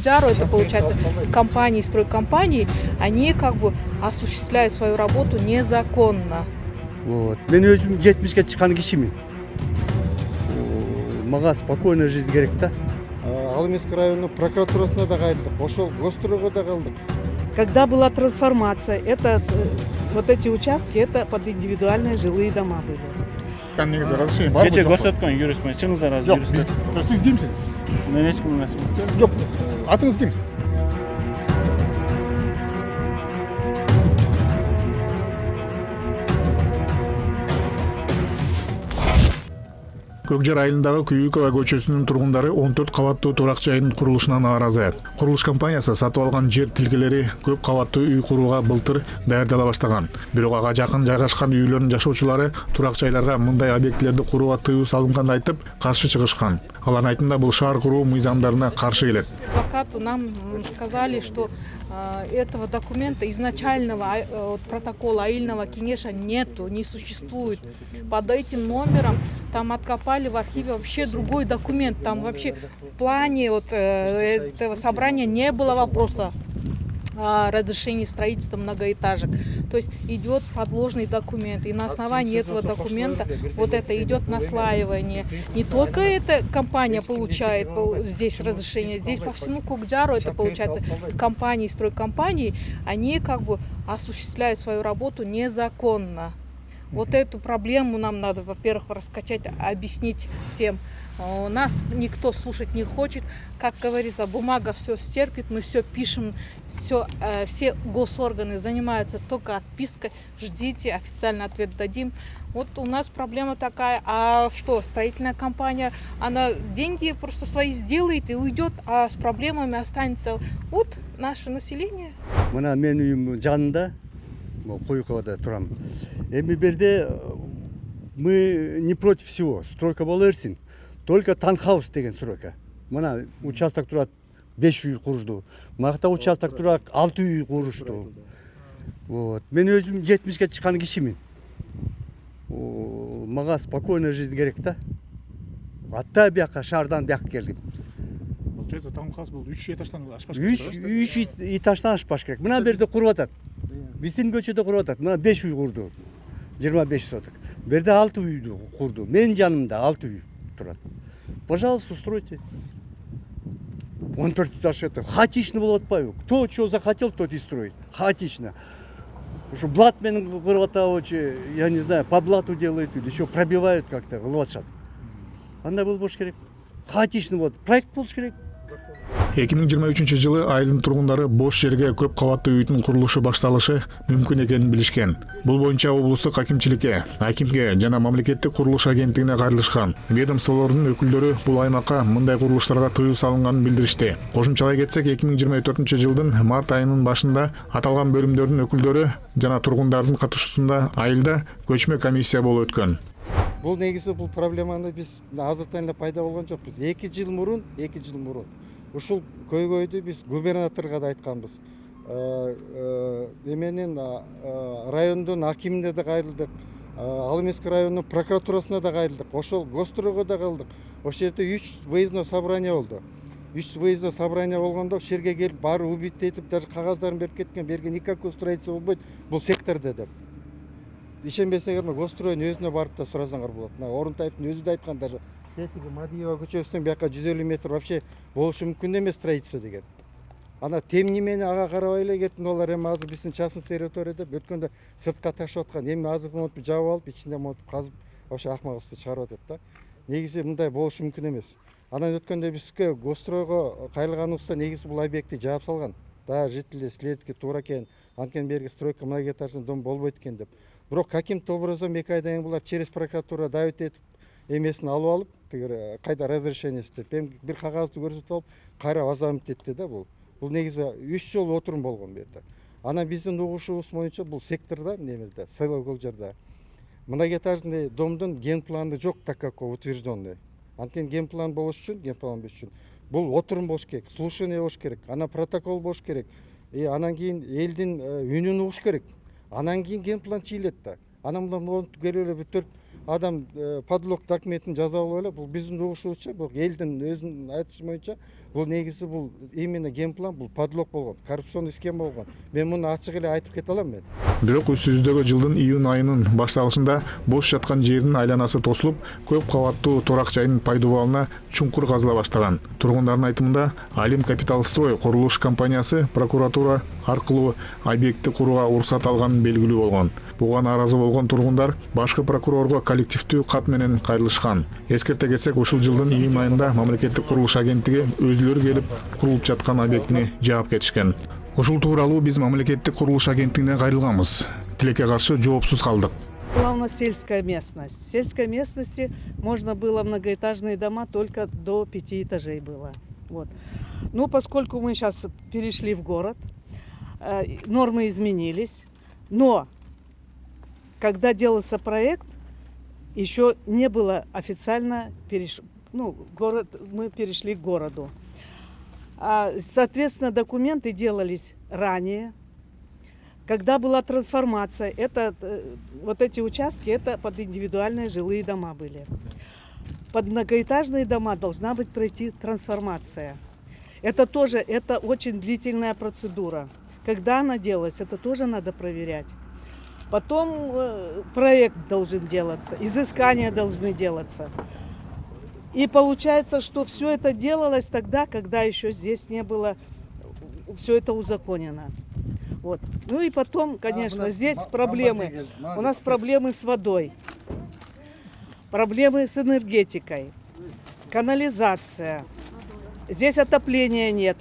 Кокджару, это получается компании, стройкомпании, они как бы осуществляют свою работу незаконно. Вот. Мен өзім 70-ке чыккан кишимин. Мага спокойная жизнь керек да. Алымеск районунун прокуратурасына да кайрылдык, ошол Гостройго да калдык. Когда была трансформация, вот эти участки, это под индивидуальные жилые дома были. Негизи разрешение бар. Кече көрсөткөн юристмен, чыңыздар азыр Жок, юрист. сиз кимсиз? Мен эч ким эмесмин. Жок, атыңыз ким? Көкжар айылындагы Күйүкова көчөсүнүн тургундары 14 кабаттуу турак жайынын курулушуна нааразы. Курулуш компаниясы сатып алган жер тилкелери көп кабаттуу үй курууга былтыр даярдала баштаган. Бирок ага жакын жайгашкан үйлөрдүн жашоочулары турак жайларга мындай объектилерди курууга тыюу салынган айтып, каршы чыгышкан. Алардын айтымында бул шаар куруу мыйзамдарына каршы келет. Адвокату нам сказали, что этого документа изначального протокола аильного кеңеша нету, не существует. Под этим номером там откопали в архиве вообще другой документ. Там вообще в плане этого собрания не было вопроса о разрешении строительства многоэтажек. То есть идет подложный документ. И на основании этого документа вот это идет наслаивание. Не только эта компания получает здесь разрешение, здесь по всему Кокджару это получается компании, стройкомпании, они как бы осуществляют свою работу незаконно. Вот эту проблему нам надо, во-первых, раскачать, объяснить всем. Нас никто слушать не хочет. Как говорится, бумага все стерпит, мы все пишем, все госорганы занимаются только отпиской. Ждите, официальный ответ дадим. Вот у нас проблема такая. А что, строительная компания, она деньги просто свои сделает и уйдет, а с проблемами останется вот наше население. Мына мен үйүм жанында, Куюковада турам. Эми берде мы не против всего. Стройка боло берсин. Только танхаус деген стройка. Мына участок турат 5 үй курду. Мынакта участок турат 6 үй курушту. Вот. Мен өзүм 70-ке чыккан кишимин. Мага спокойная жизнь керек да. Атта бияка шаардан бияка келдим. Получается, таунхаус бул 3 этаждан ашпаш керек. 3 этаждан ашпаш керек. Мына берде куруп атат. Биздин көчөдө куруп атат. Мына 5 үй курду. 25 соток. Берде 6 үйдү курду. Менин жанымда 6 үй турат. Пожалуйста, устройте. 14 этаж это хаотично болуп атпайбы? Кто что захотел, тот и строит. Хаотично. Что блат менен кырып атабы, я не знаю, по блату делают или еще пробивают как-то, кылып атышат. Андай болбош керек. Хаотично болот. Проект болуш керек. 2023-жылы айылдын тургундары бош жерге көп кабаттуу үйдүн курулушу башталышы мүмкүн экенин билишкен. Бул боюнча облустук акимчиликке, акимге жана мамлекеттик курулуш агенттигине кайрылышкан. Ведомстволордун өкүлдөрү бул аймакка мындай курулуштарга тыюу салынганын билдиришти. Кошумчалай кетсек, 2024-жылдын март айынын башында аталган бөлүмдөрдүн өкүлдөрү жана тургундардын катышуусунда айылда көчмө комиссия болуп өткөн. Бул негизи бул проблеманы биз азыртан эле пайда болгон жокпуз. 2 жыл мурун ушул көйгөйдү биз губернаторго да айтканбыз. Эменин райондун акимине да кайрылдык. Алымеск районунун прокуратурасына да кайрылдык. Ошол Гостройго да калдык. Ошол жерде 3 выездной собрание болду. 3 выездной собрание болгондо ошол жерге келип баары убит этип, даже кагаздарын берип кеткен, берген никакой строительство болбойт. Бул секторда деп. Ишенбесеңер, Гостройдун өзүнө барып да сурасаңар болот. Орунтаевдин өзү да айткан, даже Мадиева көчөсүнөн бияка 150 метр вообще болушу мүмкүн эмес строительство деген. Ана тем не менее ага карабай эле кетти, олар эми азыр биздин частный территория деп өткөндө сыртка ташып аткан. Эми азыр монтип жаап алып, ичинде монтип казып, вообще акмагыбызды чыгарып атат да. Негизи мындай болушу мүмкүн эмес. Анан өткөндө бизге Гостройго кайрылганыбызда негизи бул объектти жаап салган. Да, жители следке туура экен. Анткени берги стройка многоэтажный дом болбойт экен деп. Бирок каким-то образом 2 айдан кийин булар через прокуратура давить этип эмесин алып алып, кайда разрешение деп, бир кагазды көрсөтүп алып, кайра вазамит этти да бул. Бул негизи 3 жол отурум болгон бу жерде. Анан биздин угушубуз боюнча бул секторда, немелде, село Кокжарда многоэтажный домдун генпланы жок, так как утвержденный. Анткени генплан болуш үчүн, бул отурум болуш керек, слушание болуш керек, анан протокол болуш керек. Анан кийин элдин үнүн угуш керек. Анан кийин генплан чыйлет да. Анан мындан келип эле 4 адам подлог документин жаза алып эле, бул биздин угушубузча, бул элдин өзүнүн айтышы боюнча бул негизи бул именно генплан, бул подлог болгон, коррупционный схема болгон. Мен муну ачык эле айтып кете алам мен. Бирок үстүбүздөгү жылдын июнь айынын башталышында бош жаткан жердин айланасы тосулуп, көп кабаттуу турак жайдын пайда болуна чуңкур казыла баштаган. Тургундардын айтымында Алим Капиталстрой курулуш компаниясы прокуратура аркылуу объектти курууга уруксат алганын белгилүү болгон. Буга нааразы болгон тургундар башкы прокурорго коллективдүү кат менен кайрылышкан. Эскерте кетсек, ушул жылдын июнь айында мамлекеттик курулуш агенттиги өзүлөрү келип курулуп жаткан объектини жаап кетишкен. Ушул тууралуу биз мамлекеттик курулуш агенттигине кайрылганбыз. Тилекке каршы жоопсуз калдык. Была у нас сельская местность. В сельской местности можно было многоэтажные дома только до 5 этажей было. Вот. Ну, поскольку мы сейчас перешли в город, нормы изменились, но когда делался проект, еще не было официально город, мы перешли к городу. Соответственно, документы делались ранее. Когда была трансформация, вот эти участки, это под индивидуальные жилые дома были. Под многоэтажные дома должна быть пройти трансформация. Это очень длительная процедура. Когда она делалась, это тоже надо проверять. Потом проект должен делаться, изыскания должны делаться. И получается, что все это делалось тогда, когда еще здесь не было все это узаконено. Вот. Ну и потом, конечно, здесь проблемы. У нас проблемы с водой, проблемы с энергетикой, канализация. Здесь отопления нет.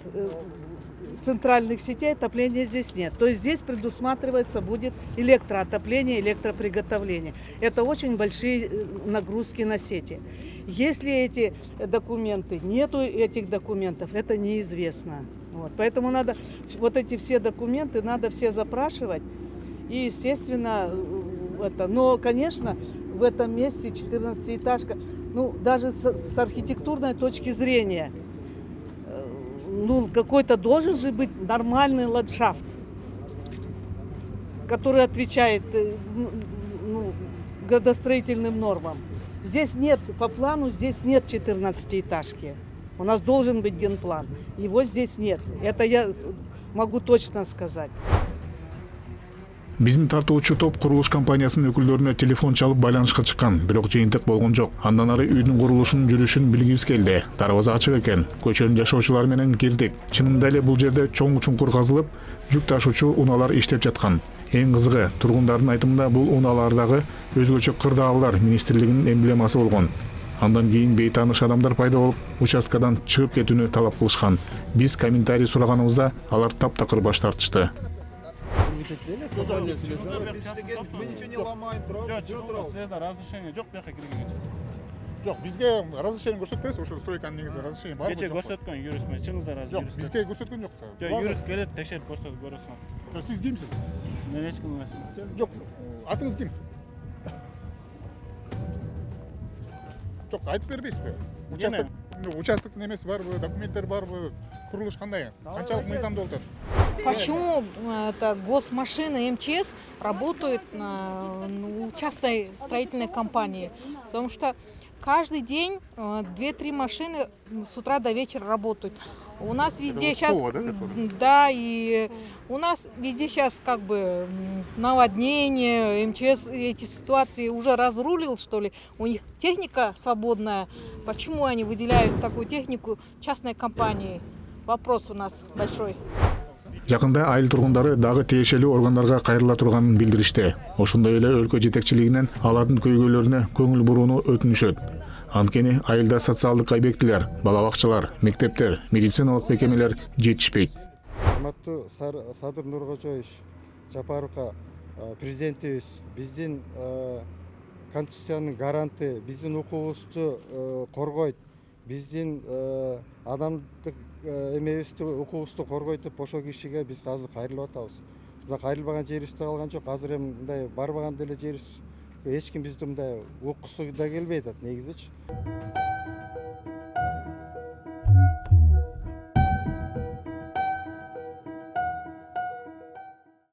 Центральных сетей отопления здесь нет. То есть здесь предусматривается будет электроотопление, электроприготовление. Это очень большие нагрузки на сети. Если эти документы, нету этих документов, это неизвестно. Вот. Поэтому надо вот эти все документы надо все запрашивать. И, естественно, но, конечно, в этом месте 14-этажка, даже с архитектурной точки зрения, какой-то должен же быть нормальный ландшафт, который отвечает градостроительным нормам. Здесь нет, по плану здесь нет 14-этажки. У нас должен быть генплан. Его здесь нет. Это я могу точно сказать. Биздин тартуучу топ курулуш компаниясынын өкүлдөрүнө телефон чалып байланышка чыккан, бирок жыйынтык болгон жок. Андан ары үйдүн курулушунун жүрүшүн билгибиз келди. Дарбаза ачык экен. Көчөнүн жашоочулары менен кирдик. Чынында эле бул жерде чоң чуңкур казылып, жүк ташуучу унаалар иштеп жаткан. Эң кызыгы, тургундардын айтымында бул унаалардагы өзгөчө кырдаалдар министрлигинин эмблемасы болгон. Андан кийин бейтааныш адамдар пайда болуп, участкадан чыгып кетүүнү талап кылышкан. Биз комментарий сураганыбызда алар таптакыр баш тартышты. Разрешение жок бияка киргенче. Жок, бизге разрешение көрсөтпөйсүз, ошол стройканын негизи разрешение барбы? Кече көрсөткөн юрист менен чыңыздар азыр. Жок, бизге көрсөткөн жок да. Жок, юрист келет, текшерип көрөсүң. Сиз кимсиз? Мен эч ким эмесмин. Жок, атыңыз ким? Жок, айтып бербейсизби? Участок немеси барбы, документтер барбы, курулуш кандай? Канчалык мыйзамдуу болот? Почему госмашины МЧС работают у частной строительной компании? Потому что каждый день 2-3 машины с утра до вечера работают. У нас везде сейчас, да, и у нас везде сейчас как бы наводнение, МЧС эти ситуации уже разрулил, что ли. У них техника свободная. Почему они выделяют такую технику частной компании? Вопрос у нас большой. Жакында айыл тургундары дагы тиешелүү органдарга кайрыла турганын билдиришти. Ошондой эле өлкө жетекчилигинен алардын көйгөйлөрүнө көңүл бурууну өтүнүшөт. Анткени айылда социалдык объектилер, бала бакчалар, мектептер, медициналык мекемелер жетишпейт. Урматтуу Садыр Нуркожоевич Жапаровго президентибиз биздин конституциянын гаранты, биздин укугубузду коргойт, биздин адамдык эмебизди, укугубузду коргойт деп ошол кишиге биз азыр кайрылып атабыз. Мында кайрылбаган жерибиз да калган жок. Азыр эми мындай барбаган деле жерибиз эч ким бизди мындай уккусу да келбей атат негизичи.